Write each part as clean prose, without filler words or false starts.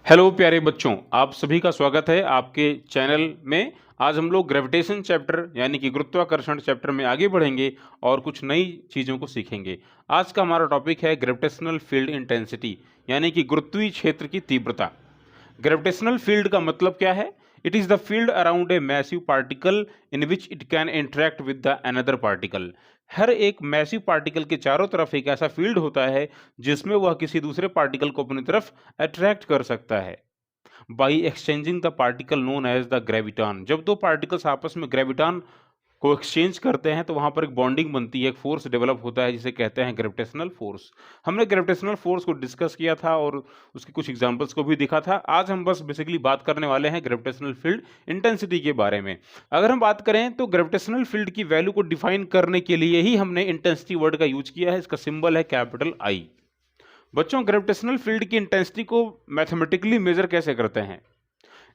Hello प्यारे बच्चों, आप सभी का स्वागत है आपके चैनल में। आज हम लोग ग्रेविटेशन चैप्टर यानी कि गुरुत्वाकर्षण चैप्टर में आगे बढ़ेंगे और कुछ नई चीज़ों को सीखेंगे। आज का हमारा टॉपिक है ग्रेविटेशनल फील्ड इंटेंसिटी यानी कि गुरुत्वीय क्षेत्र की तीव्रता। ग्रेविटेशनल फील्ड का मतलब क्या है? It is the field around a massive particle in which it can interact with the another particle. हर एक मैसिव पार्टिकल के चारों तरफ एक ऐसा फील्ड होता है जिसमें वह किसी दूसरे पार्टिकल को अपनी तरफ अट्रैक्ट कर सकता है by exchanging the particle known as the graviton. जब दो पार्टिकल्स आपस में ग्रेविटॉन को एक्सचेंज करते हैं तो वहां पर एक बॉन्डिंग बनती है, एक फोर्स डेवलप होता है जिसे कहते हैं ग्रेविटेशनल फोर्स। हमने ग्रेविटेशनल फोर्स को डिस्कस किया था और उसके कुछ एग्जांपल्स को भी दिखा था। आज हम बस बेसिकली बात करने वाले हैं ग्रेविटेशनल फील्ड इंटेंसिटी के बारे में। अगर हम बात करें तो ग्रेविटेशनल फील्ड की वैल्यू को डिफाइन करने के लिए ही हमने इंटेंसिटी वर्ड का यूज किया है। इसका सिंबल है कैपिटल आई। बच्चों, ग्रेविटेशनल फील्ड की इंटेंसिटी को मैथमेटिकली मेजर कैसे करते हैं?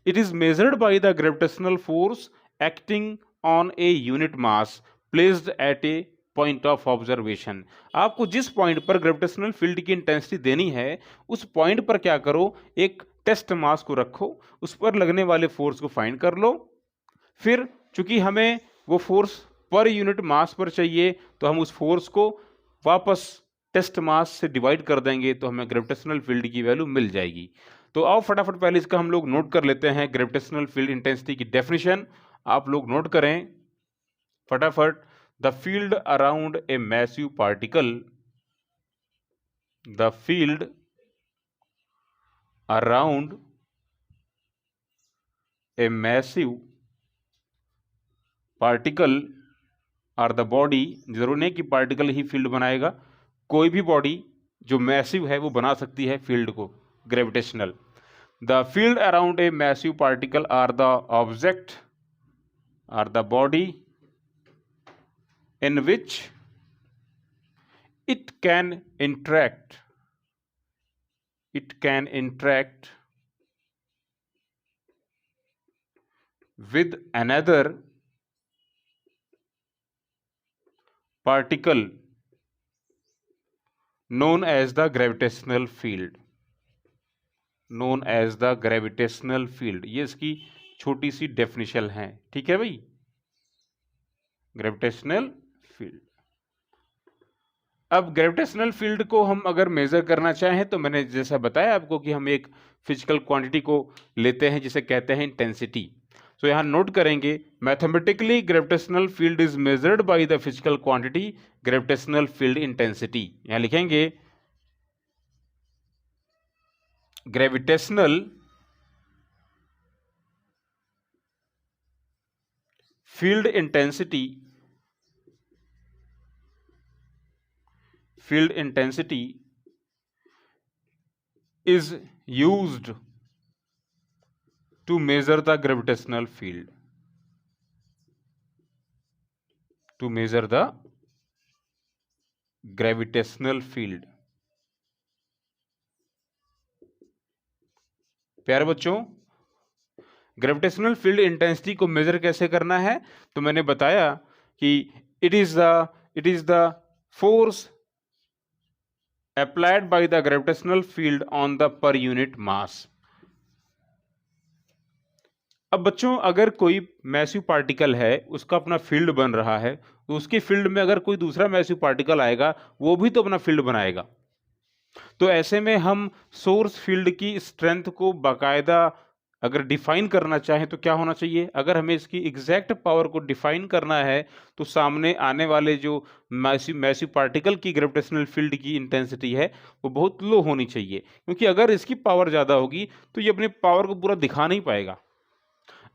It is measured by the gravitational force acting on a unit mass placed at A point of observation. आपको जिस पॉइंट पर ग्रेविटेशनल फील्ड की इंटेंसिटी देनी है उस पॉइंट पर क्या करो, एक टेस्ट मास को रखो, उस पर लगने वाले फोर्स को फाइंड कर लो। फिर चूंकि हमें वो फोर्स पर यूनिट मास पर चाहिए तो हम उस फोर्स को वापस टेस्ट मास से डिवाइड कर देंगे तो हमें ग्रेविटेशनल फील्ड की वैल्यू मिल जाएगी। तो आओ फटाफट पहले इसका हम लोग नोट कर लेते हैं ग्रेविटेशनल फील्ड इंटेंसिटी की डेफिनेशन। आप लोग नोट करें फटाफट। The field around a massive particle, the field around a massive particle और द बॉडी, जरूर नहीं कि पार्टिकल ही फील्ड बनाएगा, कोई भी बॉडी जो मैसिव है वो बना सकती है फील्ड को gravitational. The field around a massive particle or the object or the body in which it can interact with another particle known as the gravitational field, ये इसकी छोटी सी डेफिनेशन है। ठीक है भाई, ग्रेविटेशनल फील्ड। अब ग्रेविटेशनल फील्ड को हम अगर मेजर करना चाहें तो मैंने जैसा बताया आपको कि हम एक फिजिकल क्वांटिटी को लेते हैं जिसे कहते हैं इंटेंसिटी। तो यहां नोट करेंगे mathematically gravitational field is measured by the physical quantity gravitational field intensity. यहां लिखेंगे gravitational field intensity is used to measure the gravitational field, प्यारे बच्चों, ग्रेविटेशनल फील्ड इंटेंसिटी को मेजर कैसे करना है तो मैंने बताया कि it is the force applied by the gravitational field on the per unit mass। अब बच्चों, अगर कोई मैसिव पार्टिकल है उसका अपना फील्ड बन रहा है तो उसके फील्ड में अगर कोई दूसरा मैसिव पार्टिकल आएगा वो भी तो अपना फील्ड बनाएगा। तो ऐसे में हम सोर्स फील्ड की स्ट्रेंथ को बाकायदा अगर डिफाइन करना चाहें तो क्या होना चाहिए? अगर हमें इसकी एग्जैक्ट पावर को डिफाइन करना है तो सामने आने वाले जो मैसिव पार्टिकल की ग्रेविटेशनल फील्ड की इंटेंसिटी है वो बहुत लो होनी चाहिए, क्योंकि अगर इसकी पावर ज़्यादा होगी तो ये अपने पावर को पूरा दिखा नहीं पाएगा।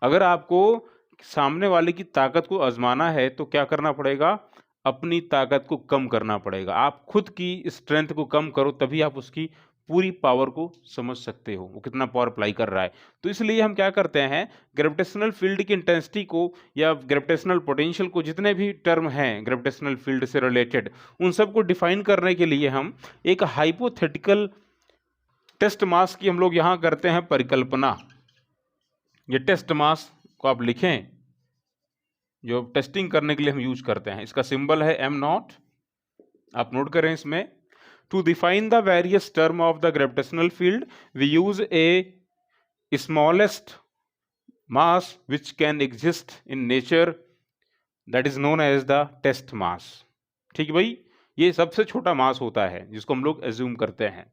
अगर आपको सामने वाले की ताकत को आजमाना है तो क्या करना पड़ेगा? अपनी ताकत को कम करना पड़ेगा। आप खुद की स्ट्रेंथ को कम करो तभी आप उसकी पूरी पावर को समझ सकते हो वो कितना पावर अप्लाई कर रहा है। तो इसलिए हम क्या करते हैं, ग्रेविटेशनल फील्ड की इंटेंसिटी को या ग्रेविटेशनल पोटेंशियल को, जितने भी टर्म हैं ग्रेविटेशनल फील्ड से रिलेटेड, उन सबको डिफाइन करने के लिए हम एक हाइपोथेटिकल टेस्ट मास की हम लोग यहाँ करते हैं परिकल्पना। ये टेस्ट मास को आप लिखें जो टेस्टिंग करने के लिए हम यूज करते हैं। इसका सिंबल है m0, आप नोट करें इसमें। To define the various term of the gravitational field, we use a smallest mass which can exist in nature, that is known as the test mass। ठीक है भाई, ये सबसे छोटा मास होता है जिसको हम लोग एज्यूम करते हैं।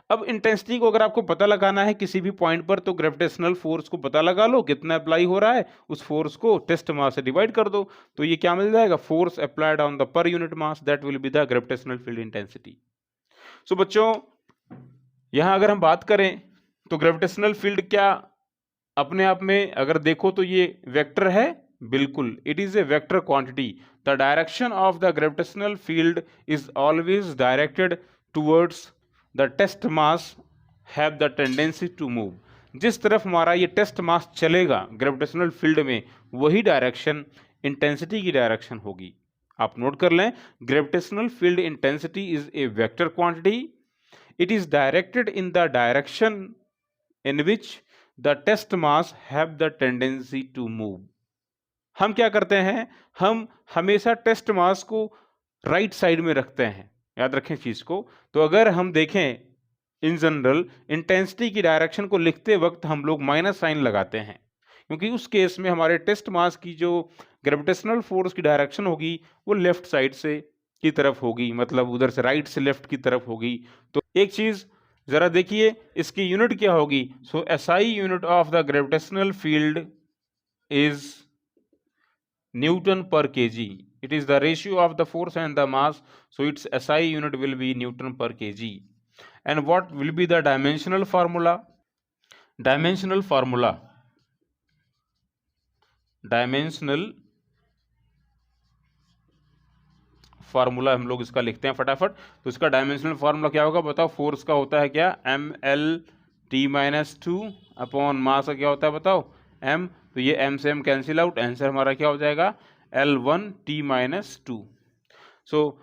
अब इंटेंसिटी को अगर आपको पता लगाना है किसी भी पॉइंट पर, तो ग्रेविटेशनल फोर्स को पता लगा लो कितना अप्लाई हो रहा है, उस फोर्स को टेस्ट मास से डिवाइड कर दो, तो ये क्या मिल जाएगा, force applied on the per unit mass, that will be the gravitational field intensity. So बच्चों, यहां अगर हम बात करें तो ग्रेविटेशनल फील्ड क्या अपने आप में अगर देखो तो ये वेक्टर है, बिल्कुल, it is a vector quantity. The direction of the gravitational field is always directed towards the test mass have the tendency to move. जिस तरफ हमारा ये टेस्ट मास चलेगा ग्रेविटेशनल फील्ड में, वही डायरेक्शन इंटेंसिटी की डायरेक्शन होगी। आप नोट कर लें, gravitational field intensity is a vector quantity, it is directed in the direction in which the test mass have the tendency to move। हम क्या करते हैं, हम हमेशा टेस्ट मास को राइट साइड में रखते हैं, याद रखें चीज को। तो अगर हम देखें इन जनरल इंटेंसिटी की डायरेक्शन को लिखते वक्त हम लोग माइनस साइन लगाते हैं, क्योंकि उस केस में हमारे टेस्ट मास की जो ग्रेविटेशनल फोर्स की डायरेक्शन होगी वो लेफ्ट साइड से की तरफ होगी, मतलब उधर से राइट से लेफ्ट की तरफ होगी। तो एक चीज जरा देखिए, इसकी यूनिट क्या होगी। So SI unit of the gravitational field is newton per KG. It is the ratio of the force and the mass, so it's SI unit will be newton per KG. And what will be the dimensional formula. Dimensional formula हम लोग इसका लिखते हैं फटाफट। तो इसका dimensional formula क्या होगा बताओ। फोर्स का होता है क्या, M L T minus two upon mass का क्या होता है बताओ, एम। तो ये एम से एम कैंसिल आउट, आंसर हमारा क्या हो जाएगा, L one T minus to. So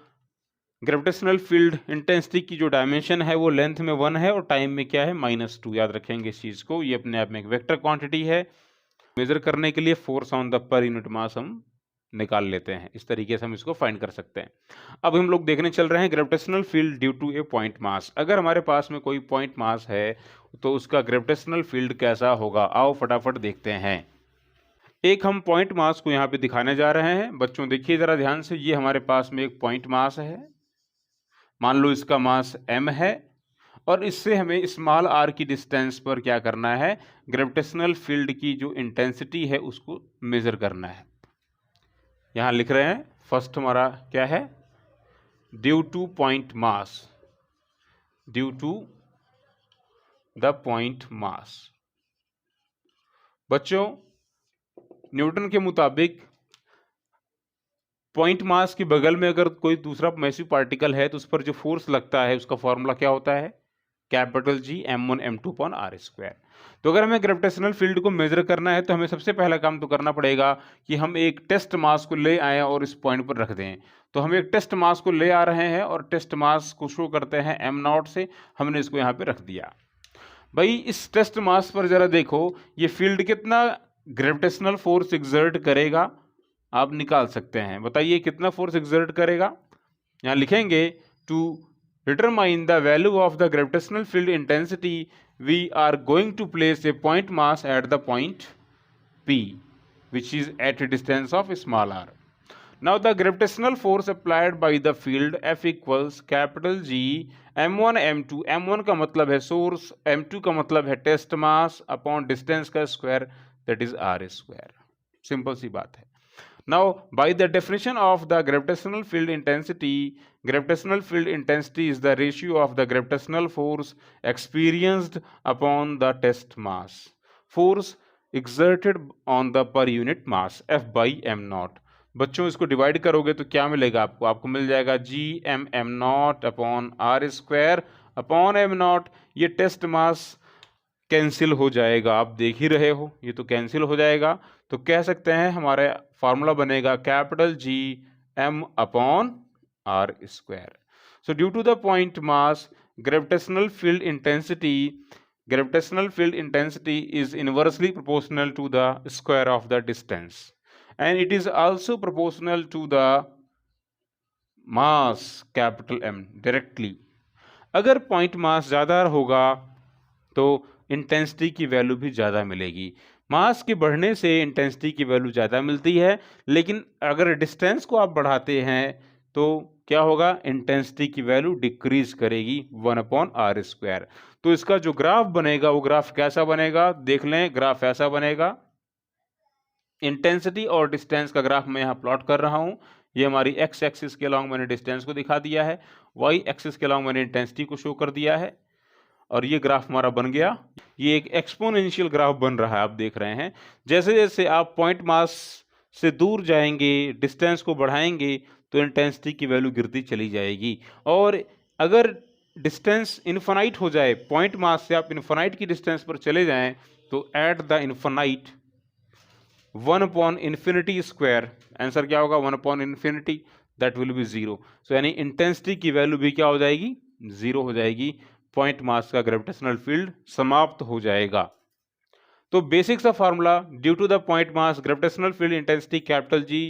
gravitational field intensity की जो डायमेंशन है वो लेंथ में 1 है और टाइम में क्या है, -2। याद रखेंगे इस चीज़ को, ये अपने आप में एक वेक्टर क्वांटिटी है। मेजर करने के लिए force on the per unit मास हम निकाल लेते हैं, इस तरीके से हम इसको फाइंड कर सकते हैं। अब हम लोग देखने चल रहे हैं gravitational field due to a point mass. अगर हमारे पास में कोई पॉइंट मास है तो उसका ग्रेविटेशनल फील्ड कैसा होगा, आओ फटाफट देखते हैं। एक हम पॉइंट मास को यहाँ पे दिखाने जा रहे हैं। बच्चों देखिए जरा ध्यान से, ये हमारे पास में एक पॉइंट मास है, मान लो इसका मास m है, और इससे हमें स्मॉल r की डिस्टेंस पर क्या करना है, ग्रेविटेशनल फील्ड की जो इंटेंसिटी है उसको मेजर करना है। यहाँ लिख रहे हैं, फर्स्ट हमारा क्या है, due to point mass, due to the point mass. बच्चों न्यूटन के मुताबिक पॉइंट मास के बगल में अगर कोई दूसरा मैसिव पार्टिकल है तो उस पर जो फोर्स लगता है उसका फॉर्मूला क्या होता है, capital G m1 m2 upon r square. तो अगर हमें ग्रेविटेशनल फील्ड को मेजर करना है तो हमें सबसे पहला काम तो करना पड़ेगा कि हम एक टेस्ट मास को ले आए और इस पॉइंट पर रख दें। तो हम एक टेस्ट मास को ले आ रहे हैं और टेस्ट मास को शो करते हैं m0 से, हमने इसको यहाँ पे रख दिया। भाई इस टेस्ट मास पर जरा देखो, ये फील्ड कितना ग्रेविटेशनल फोर्स एक्सर्ट करेगा, आप निकाल सकते हैं। बताइए कितना फोर्स एक्सर्ट करेगा। यहाँ लिखेंगे, to determine the value of the gravitational field intensity we are going to place a point mass at the point P which is at a distance of small r. Now the gravitational force applied by the field F equals capital G m1 m2, m1 का मतलब है source, m2 का मतलब है test mass upon distance का square, that is r square. Simple सी बात है। Now by the definition of the gravitational field intensity is the ratio of the gravitational force experienced upon the test mass, force exerted on the per unit mass F by m0। बच्चों इसको divide करोगे तो क्या मिलेगा आपको, आपको मिल जाएगा G M M naught upon r square upon m0। ये टेस्ट मास कैंसिल हो जाएगा, आप देख ही रहे हो, ये तो कैंसिल हो जाएगा। तो कह सकते हैं हमारे फार्मूला बनेगा capital G m upon r square. So due to the point mass gravitational field intensity is inversely proportional to the square of the distance and it is also proportional to the mass capital M directly. अगर point mass ज़्यादा होगा तो intensity की value भी ज़्यादा मिलेगी। मास के बढ़ने से इंटेंसिटी की वैल्यू ज़्यादा मिलती है, लेकिन अगर डिस्टेंस को आप बढ़ाते हैं तो क्या होगा, इंटेंसिटी की वैल्यू डिक्रीज करेगी 1/r²। तो इसका जो ग्राफ बनेगा वो ग्राफ कैसा बनेगा, देख लें। ग्राफ ऐसा बनेगा, इंटेंसिटी और डिस्टेंस का ग्राफ मैं यहाँ प्लॉट कर रहा हूँ। ये हमारी एक्स एक्सिस के अलॉन्ग मैंने डिस्टेंस को दिखा दिया है, वाई एक्सिस के अलॉन्ग मैंने इंटेंसिटी को शो कर दिया है, और ये ग्राफ हमारा बन गया। ये एक एक्सपोनेंशियल ग्राफ बन रहा है, आप देख रहे हैं। जैसे जैसे आप पॉइंट मास से दूर जाएंगे, डिस्टेंस को बढ़ाएंगे, तो इंटेंसिटी की वैल्यू गिरती चली जाएगी। और अगर डिस्टेंस इन्फिनाइट हो जाए, पॉइंट मास से आप इन्फिनाइट की डिस्टेंस पर चले जाएं, तो एट द इन्फिनाइट 1/∞², आंसर क्या होगा, 1/∞, दैट विल बी 0। सो यानी इंटेंसिटी की वैल्यू भी क्या हो जाएगी, 0 हो जाएगी। पॉइंट मास का ग्रेविटेशनल फील्ड समाप्त हो जाएगा। तो basics of formula, due to the point mass gravitational field intensity capital G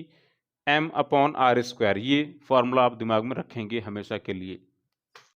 m/r², ये फार्मूला आप दिमाग में रखेंगे हमेशा के लिए।